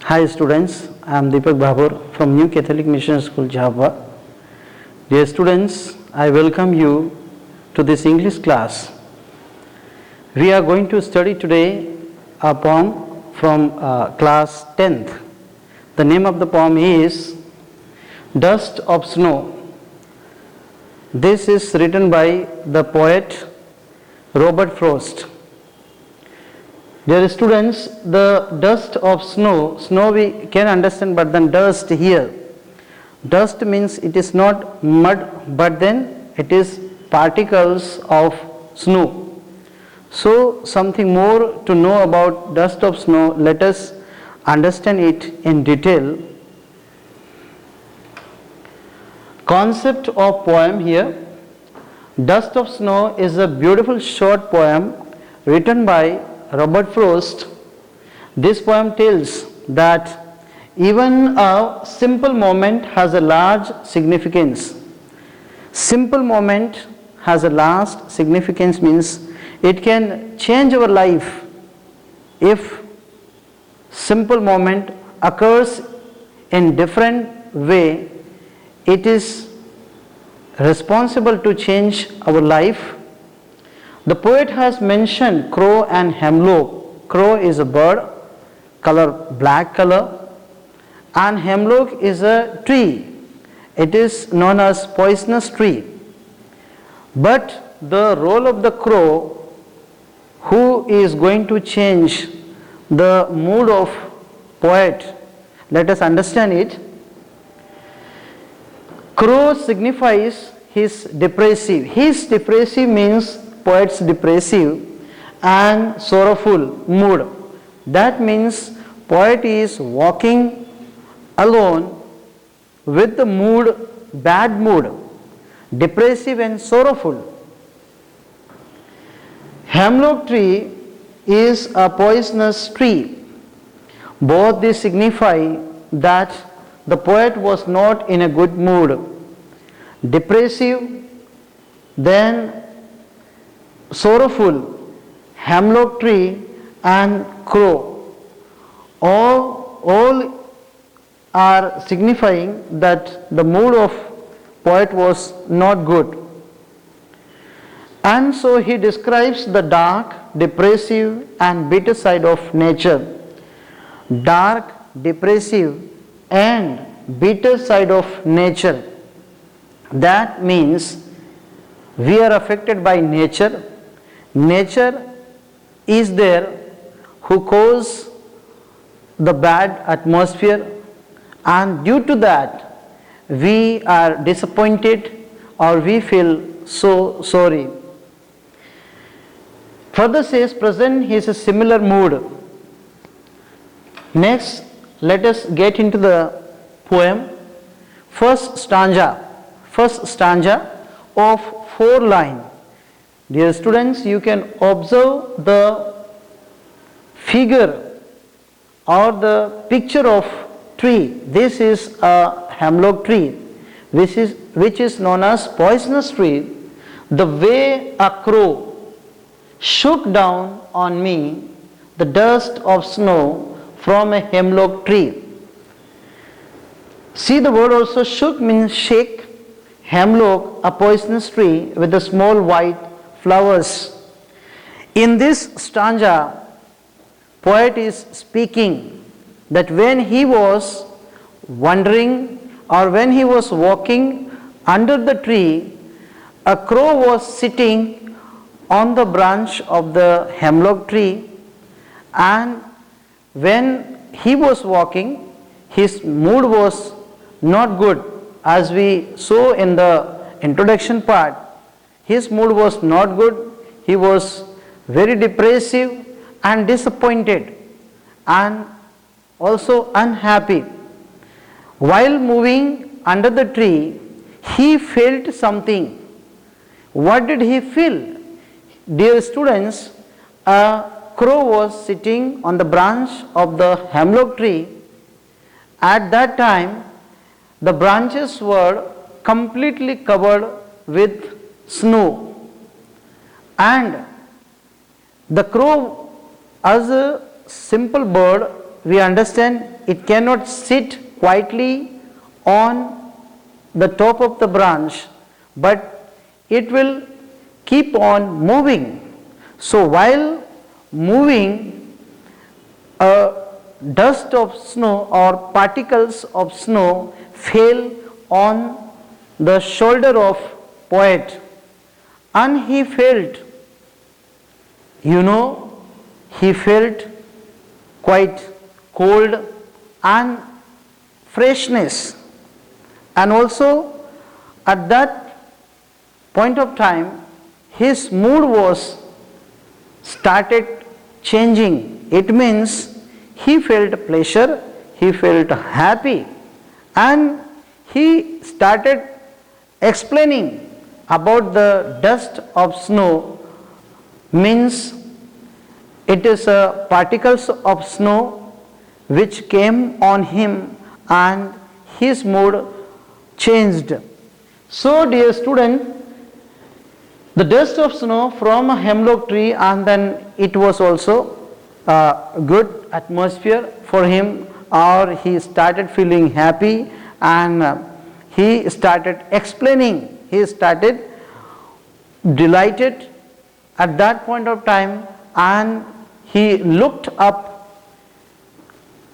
Hi students, I am Deepak Babur from New Catholic Mission School, Jhabwa. Dear students, I welcome you to this English class. We are going to study today a poem from class 10th. The name of the poem is Dust of Snow. This is written by the poet Robert Frost. Dear students, the dust of snow we can understand, but then dust here. Dust means it is not mud, but then it is particles of snow. So something more to know about dust of snow, let us understand it in detail. Concept of poem here. Dust of Snow is a beautiful short poem written by Robert Frost. This poem tells that even a simple moment has a large significance. Simple moment has a large significance means it can change our life. If simple moment occurs in different way, it is responsible to change our life. The poet has mentioned crow and hemlock. Crow is a bird, color black color, and hemlock is a tree. It is known as poisonous tree. But the role of the crow, who is going to change the mood of poet, let us understand it. Crow signifies his depressive. His depressive means poet's depressive and sorrowful mood. That means poet is walking alone with the mood, bad mood, depressive and sorrowful. Hemlock tree is a poisonous tree. Both these signify that the poet was not in a good mood. Depressive, then sorrowful, hemlock tree and crow. All are signifying that the mood of poet was not good. And so he describes the dark, depressive and bitter side of nature. Dark, depressive and bitter side of nature. That means we are affected by nature. Nature is there who cause the bad atmosphere, and due to that we are disappointed or we feel so sorry. Further says present he is a similar mood. Next let us get into the poem. First stanza of 4 lines. Dear students, you can observe the figure or the picture of tree. This is a hemlock tree which is known as poisonous tree. The way a crow shook down on me the dust of snow from a hemlock tree. See, the word also shook means shake. Hemlock, a poisonous tree with the small white flowers. In this stanza, poet is speaking that when he was wandering or when he was walking under the tree, a crow was sitting on the branch of the hemlock tree, and when he was walking, his mood was not good. As we saw in the introduction part, his mood was not good. He was very depressive and disappointed and also unhappy. While moving under the tree, he felt something. What did he feel? Dear students, a crow was sitting on the branch of the hemlock tree. At that time, the branches were completely covered with snow, and the crow, as a simple bird, we understand it cannot sit quietly on the top of the branch, but it will keep on moving. So while moving, a dust of snow or particles of snow fell on the shoulder of poet, and he felt, he felt quite cold and freshness, and also at that point of time his mood was started changing. It means he felt pleasure, he felt happy, and he started explaining about the dust of snow. Means it is particles of snow which came on him and his mood changed. So dear student, the dust of snow from a hemlock tree, and then it was also a good atmosphere for him, or he started feeling happy, and he started explaining, he started delighted at that point of time, and he looked up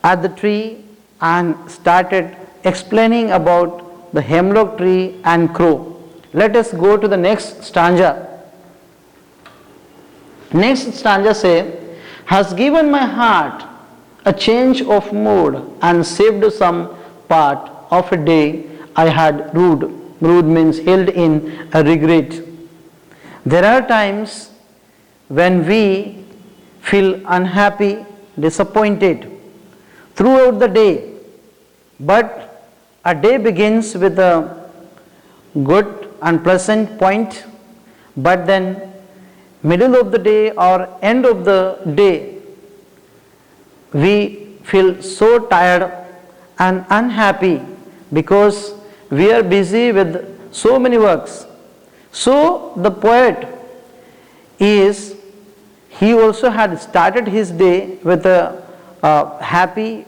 at the tree and started explaining about the hemlock tree and crow. Let us go to the next stanza. Next stanza say, has given my heart a change of mood and saved some part of a day I had rued. Rued means held in a regret. There are times when we feel unhappy, disappointed throughout the day, but a day begins with a good and pleasant point, but then middle of the day or end of the day we feel so tired and unhappy because we are busy with so many works. So the poet he also had started his day with a happy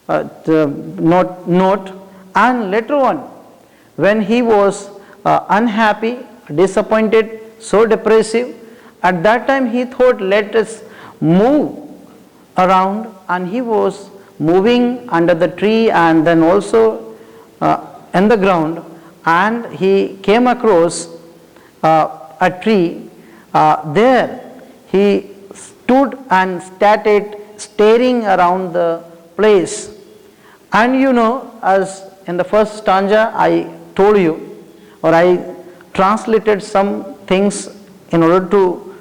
note, and later on when he was unhappy, disappointed, so depressive, at that time he thought, let us move around, and he was moving under the tree and then also in the ground, and he came across a tree. There he stood and started staring around the place. And as in the first stanza I told you, or I translated some things in order to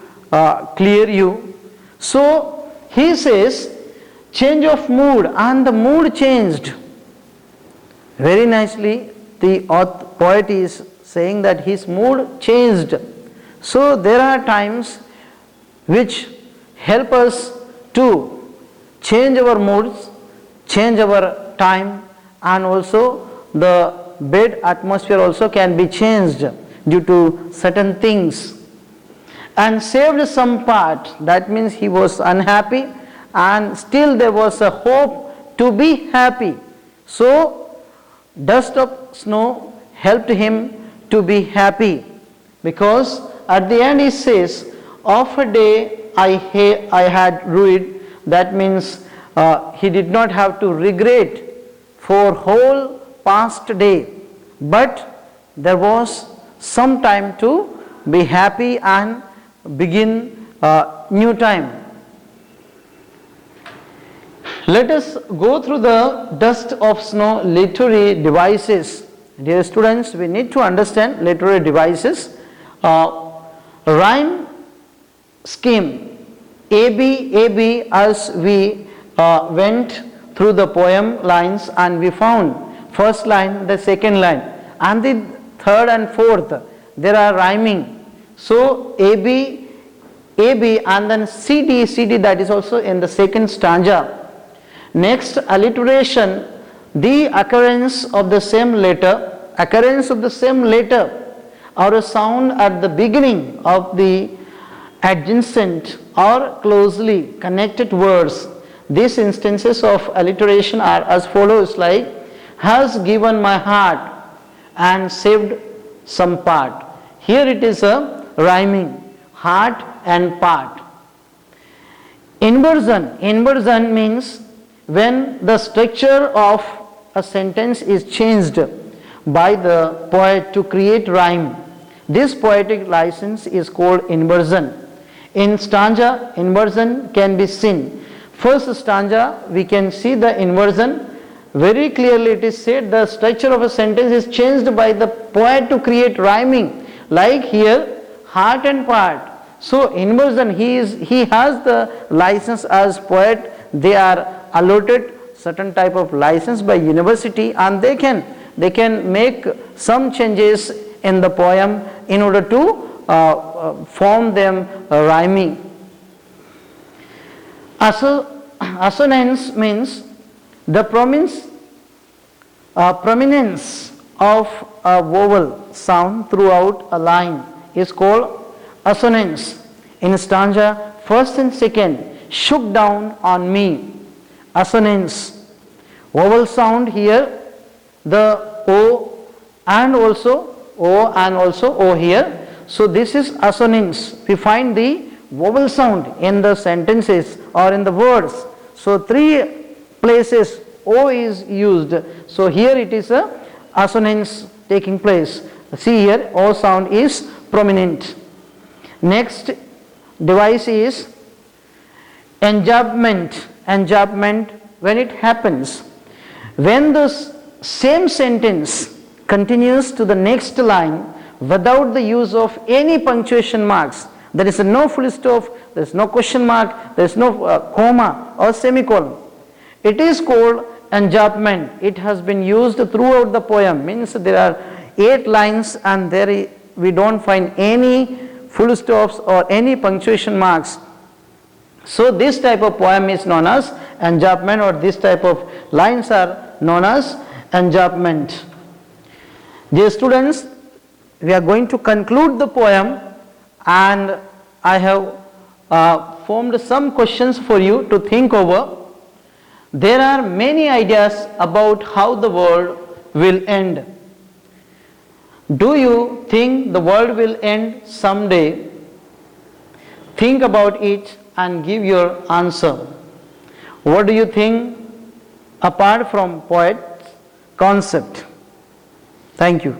clear you. So he says change of mood, and the mood changed. Very nicely the poet is saying that his mood changed. So there are times which help us to change our moods, change our time, and also the bed atmosphere also can be changed due to certain things. And saved some part, that means he was unhappy and still there was a hope to be happy. So dust of snow helped him to be happy, because at the end he says, of a day I had rued. That means he did not have to regret for whole past day, but there was some time to be happy and begin new time. Let us go through the dust of snow literary devices. Dear students, we need to understand literary devices. Rhyme scheme, AB, as we went through the poem lines, and we found first line, the second line, and the third and fourth, there are rhyming. So AB, and then CD, that is also in the second stanza. Next, alliteration, the occurrence of the same letter, or a sound at the beginning of the adjacent or closely connected words These instances of alliteration are as follows, like has given my heart and saved some part. Here it is a rhyming, heart and part. Inversion. Inversion means when the structure of a sentence is changed by the poet to create rhyme. This poetic license is called inversion. In stanza, inversion can be seen. First stanza, we can see the inversion. Very clearly it is said the structure of a sentence is changed by the poet to create rhyming. Like here, heart and part. So inversion, he has the license as poet. They are allotted certain type of license by university, and they can make some changes in the poem in order to form them rhyming. Assonance means the prominence of a vowel sound throughout a line is called assonance. In stanza, first and second, shook down on me. Assonance. Vowel sound here, the O and also O here. So this is assonance. We find the vowel sound in the sentences or in the words. So three places O is used. So here it is a assonance taking place. See here, O sound is prominent. Next device is enjambment. Enjambment, when it happens, when the same sentence continues to the next line without the use of any punctuation marks. There is no full stop, there is no question mark, there is no comma or semicolon. It is called enjambment. It has been used throughout the poem. Means there are 8 lines and we don't find any full stops or any punctuation marks. So this type of poem is known as enjambment, or this type of lines are known as enjambment. Dear students, we are going to conclude the poem, and I have formed some questions for you to think over. There are many ideas about how the world will end. Do you think the world will end someday? Think about it and give your answer. What do you think apart from poet's concept? Thank you.